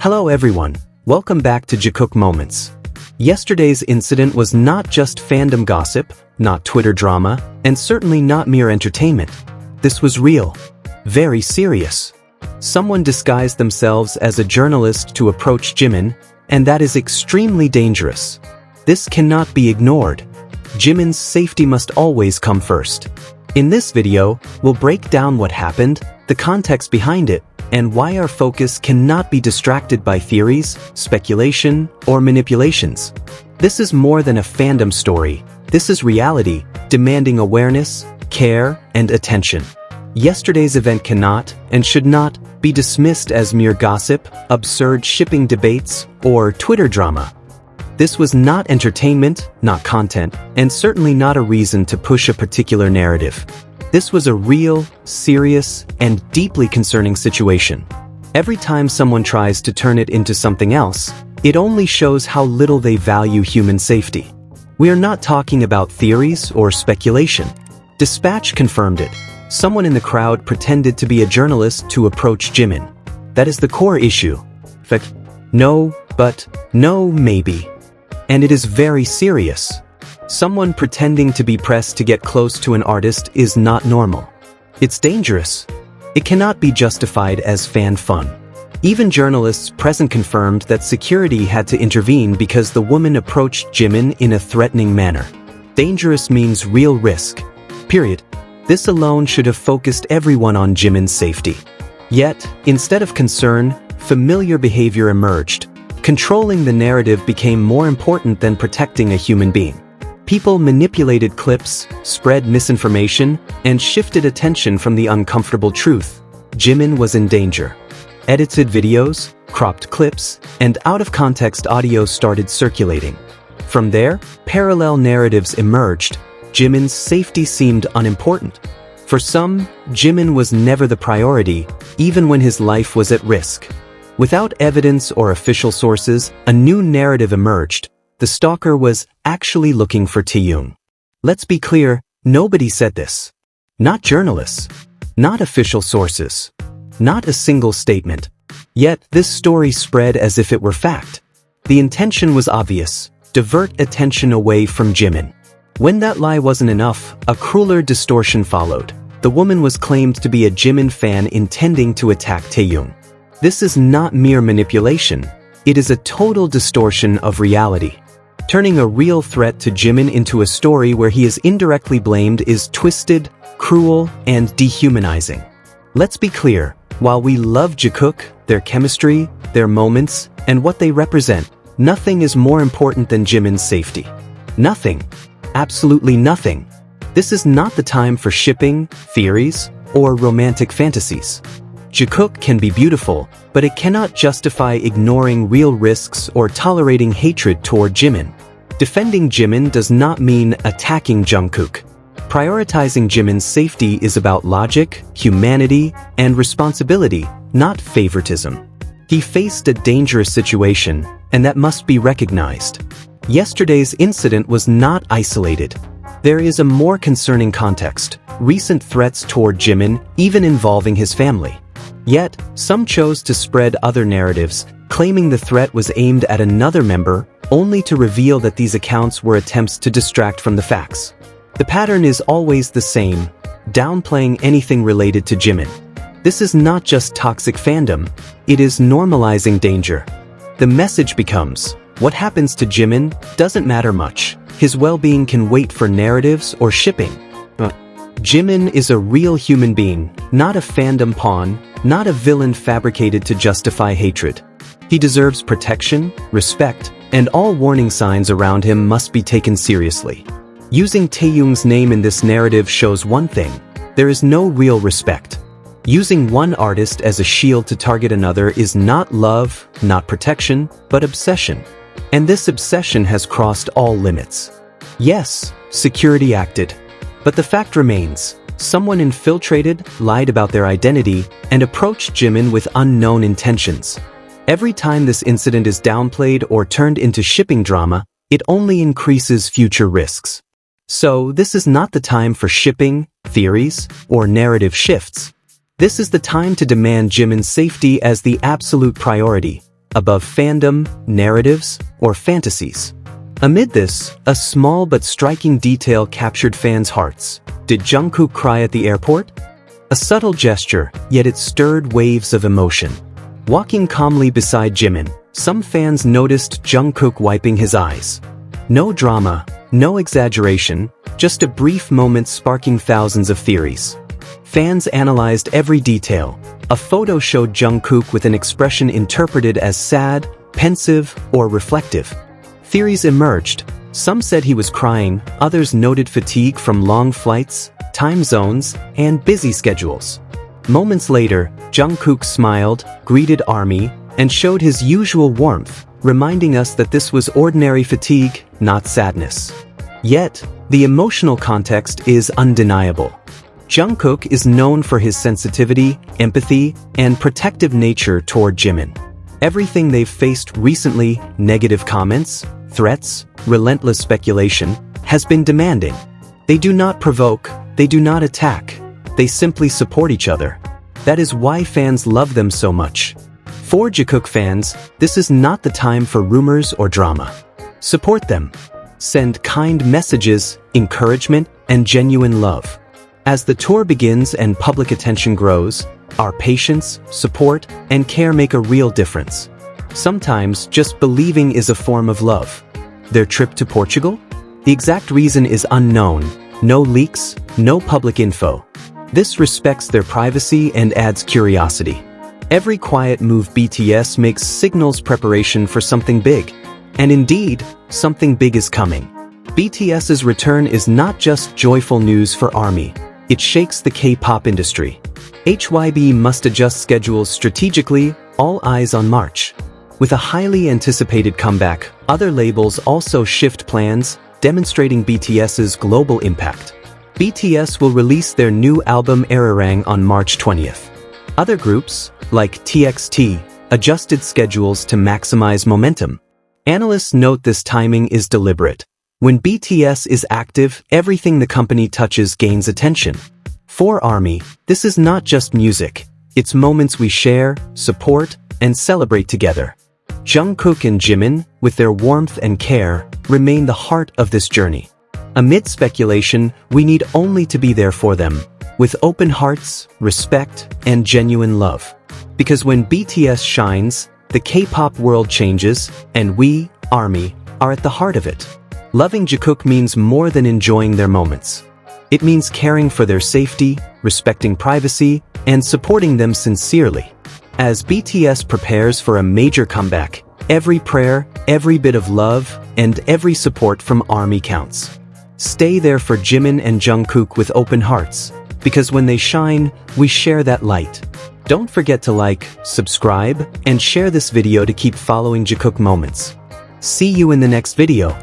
Hello everyone, welcome back to Jikook Moments. Yesterday's incident was not just fandom gossip, not Twitter drama, and certainly not mere entertainment. This was real, very serious. Someone disguised themselves as a journalist to approach Jimin, and that is extremely dangerous. This cannot be ignored. Jimin's safety must always come first. In this video, we'll break down what happened, the context behind it, and why our focus cannot be distracted by theories, speculation, or manipulations. This is more than a fandom story. This is reality, demanding awareness, care, and attention. Yesterday's event cannot, and should not, be dismissed as mere gossip, absurd shipping debates, or Twitter drama. This was not entertainment, not content, and certainly not a reason to push a particular narrative. This was a real, serious, and deeply concerning situation. Every time someone tries to turn it into something else, it only shows how little they value human safety. We are not talking about theories or speculation. Dispatch confirmed it. Someone in the crowd pretended to be a journalist to approach Jimin. That is the core issue. Fact, no, but, no, maybe. And it is very serious. Someone pretending to be press to get close to an artist is not normal. It's dangerous. It cannot be justified as fan fun. Even journalists present confirmed that security had to intervene because the woman approached Jimin in a threatening manner. Dangerous means real risk. Period. This alone should have focused everyone on Jimin's safety. Yet, instead of concern, familiar behavior emerged. Controlling the narrative became more important than protecting a human being. People manipulated clips, spread misinformation, and shifted attention from the uncomfortable truth. Jimin was in danger. Edited videos, cropped clips, and out-of-context audio started circulating. From there, parallel narratives emerged. Jimin's safety seemed unimportant. For some, Jimin was never the priority, even when his life was at risk. Without evidence or official sources, a new narrative emerged. The stalker was actually looking for Taehyung. Let's be clear, nobody said this. Not journalists. Not official sources. Not a single statement. Yet, this story spread as if it were fact. The intention was obvious: divert attention away from Jimin. When that lie wasn't enough, a crueler distortion followed. The woman was claimed to be a Jimin fan intending to attack Taehyung. This is not mere manipulation. It is a total distortion of reality. Turning a real threat to Jimin into a story where he is indirectly blamed is twisted, cruel, and dehumanizing. Let's be clear, while we love Jikook, their chemistry, their moments, and what they represent, nothing is more important than Jimin's safety. Nothing. Absolutely nothing. This is not the time for shipping, theories, or romantic fantasies. Jikook can be beautiful, but it cannot justify ignoring real risks or tolerating hatred toward Jimin. Defending Jimin does not mean attacking Jungkook. Prioritizing Jimin's safety is about logic, humanity, and responsibility, not favoritism. He faced a dangerous situation, and that must be recognized. Yesterday's incident was not isolated. There is a more concerning context: recent threats toward Jimin, even involving his family. Yet, some chose to spread other narratives, claiming the threat was aimed at another member, only to reveal that these accounts were attempts to distract from the facts. The pattern is always the same: downplaying anything related to Jimin. This is not just toxic fandom, it is normalizing danger. The message becomes, what happens to Jimin doesn't matter much. His well-being can wait for narratives or shipping. Jimin is a real human being, not a fandom pawn, not a villain fabricated to justify hatred. He deserves protection, respect, and all warning signs around him must be taken seriously. Using Taehyung's name in this narrative shows one thing: there is no real respect. Using one artist as a shield to target another is not love, not protection, but obsession. And this obsession has crossed all limits. Yes, security acted. But the fact remains: someone infiltrated, lied about their identity, and approached Jimin with unknown intentions. Every time this incident is downplayed or turned into shipping drama, it only increases future risks. So, this is not the time for shipping, theories, or narrative shifts. This is the time to demand Jimin's safety as the absolute priority. above fandom, narratives, or fantasies. Amid this, a small but striking detail captured fans' hearts. Did Jungkook cry at the airport? A subtle gesture, yet it stirred waves of emotion. Walking calmly beside Jimin, some fans noticed Jungkook wiping his eyes. No drama, no exaggeration, just a brief moment sparking thousands of theories. Fans analyzed every detail. A photo showed Jungkook with an expression interpreted as sad, pensive, or reflective. Theories emerged. Some said he was crying, others noted fatigue from long flights, time zones, and busy schedules. Moments later, Jungkook smiled, greeted ARMY, and showed his usual warmth, reminding us that this was ordinary fatigue, not sadness. Yet, the emotional context is undeniable. Jungkook is known for his sensitivity, empathy, and protective nature toward Jimin. Everything they've faced recently, negative comments, threats, relentless speculation, has been demanding. They do not provoke, they do not attack, they simply support each other. That is why fans love them so much. For Jikook fans, this is not the time for rumors or drama. Support them. Send kind messages, encouragement, and genuine love. As the tour begins and public attention grows, our patience, support, and care make a real difference. Sometimes just believing is a form of love. Their trip to Portugal? The exact reason is unknown. No leaks, no public info. This respects their privacy and adds curiosity. Every quiet move BTS makes signals preparation for something big. And indeed, something big is coming. BTS's return is not just joyful news for ARMY. It shakes the K-pop industry. HYB must adjust schedules strategically, all eyes on March. With a highly anticipated comeback, other labels also shift plans, demonstrating BTS's global impact. BTS will release their new album ARIRANG on March 20th. Other groups, like TXT, adjusted schedules to maximize momentum. Analysts note this timing is deliberate. When BTS is active, everything the company touches gains attention. For ARMY, this is not just music. It's moments we share, support, and celebrate together. Jungkook and Jimin, with their warmth and care, remain the heart of this journey. Amid speculation, we need only to be there for them, with open hearts, respect, and genuine love. Because when BTS shines, the K-pop world changes, and we, ARMY, are at the heart of it. Loving Jikook means more than enjoying their moments. It means caring for their safety, respecting privacy, and supporting them sincerely. As BTS prepares for a major comeback, every prayer, every bit of love, and every support from ARMY counts. Stay there for Jimin and Jungkook with open hearts, because when they shine, we share that light. Don't forget to like, subscribe, and share this video to keep following Jikook Moments. See you in the next video.